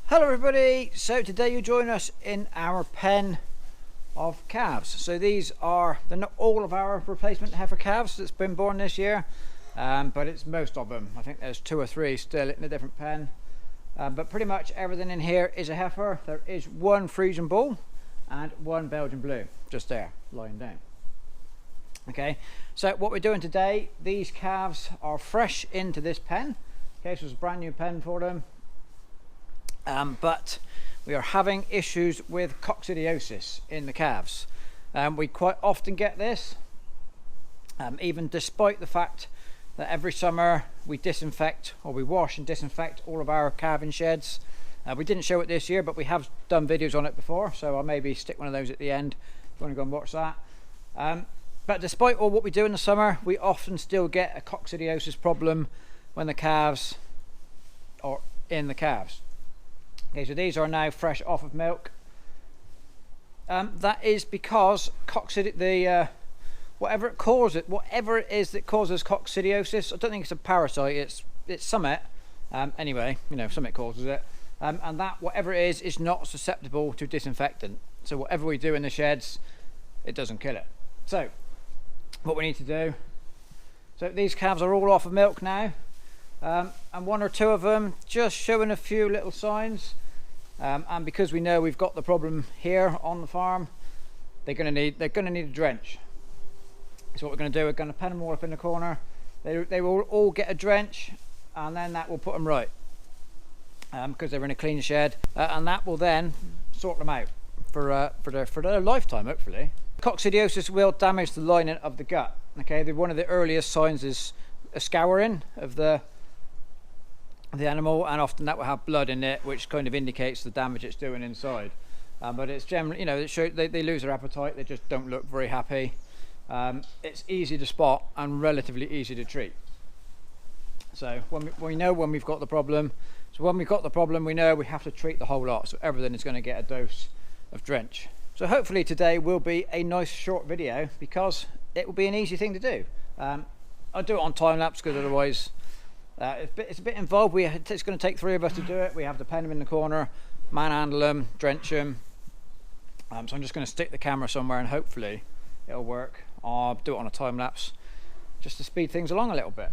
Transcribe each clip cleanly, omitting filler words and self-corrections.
Hello everybody, so today you join us in our pen of calves. So they're not all of our replacement heifer calves that's been born this year, but it's most of them. I think there's 2 or 3 still in a different pen, but pretty much everything in here is a heifer. There is 1 Frisian bull and 1 Belgian blue just there lying down. Okay, so what we're doing today, these calves are fresh into this pen. Okay, so it's a brand new pen for them. But we are having issues with coccidiosis in the calves. We quite often get this, even despite the fact that every summer we disinfect, or we wash and disinfect all of our calving sheds. We didn't show it this year, but we have done videos on it before, so I'll maybe stick one of those at the end if you want to go and watch that. But despite all what we do in the summer, we often still get a coccidiosis problem when the calves are in the calves. Okay, so these are now fresh off of milk. That is because whatever it is that causes coccidiosis, I don't think it's a parasite, it's summit. Anyway, you know, summit causes it. And that, whatever it is not susceptible to disinfectant. So whatever we do in the sheds, it doesn't kill it. So, what we need to do, so these calves are all off of milk now. And 1 or 2 of them just showing a few little signs. And because we know we've got the problem here on the farm, they're going to need a drench. So what we're going to do, we're going to pen them all up in the corner. They will all get a drench, and then that will put them right, because they're in a clean shed, and that will then sort them out for their lifetime, hopefully. Coccidiosis will damage the lining of the gut. Okay, one of the earliest signs is a scouring of the animal, and often that will have blood in it, which kind of indicates the damage it's doing inside. But it's generally, you know, they lose their appetite, they just don't look very happy. It's easy to spot and relatively easy to treat. So when we've got the problem, we know we have to treat the whole lot, so everything is going to get a dose of drench. So hopefully today will be a nice short video, because it will be an easy thing to do. I'll do it on time lapse, because otherwise it's a bit involved. It's going to take 3 of us to do it. We have to pen them in the corner, manhandle them, drench them. So I'm just going to stick the camera somewhere and hopefully it'll work. I'll do it on a time lapse just to speed things along a little bit.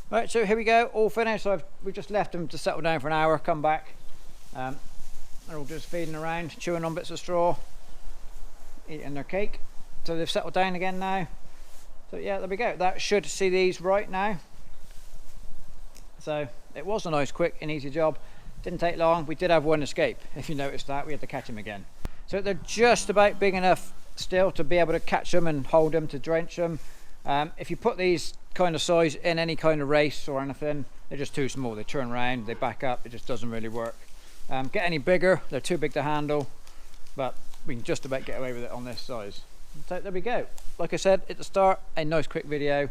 Right, so here we go, all finished. So we've just left them to settle down for an hour, come back. They're all just feeding around, chewing on bits of straw, eating their cake. So they've settled down again now. So yeah, there we go. That should see these right now. So it was a nice, quick and easy job. Didn't take long. We did have 1 escape, if you noticed that. We had to catch him again. So they're just about big enough still to be able to catch them and hold them, to drench them. If you put these kind of size in any kind of race or anything, they're just too small. They turn around, they back up, it just doesn't really work. Get any bigger, they're too big to handle, but we can just about get away with it on this size. So there we go. Like I said at the start, a nice quick video.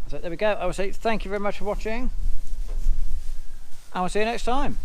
So there we go. I will say thank you very much for watching, and we'll see you next time.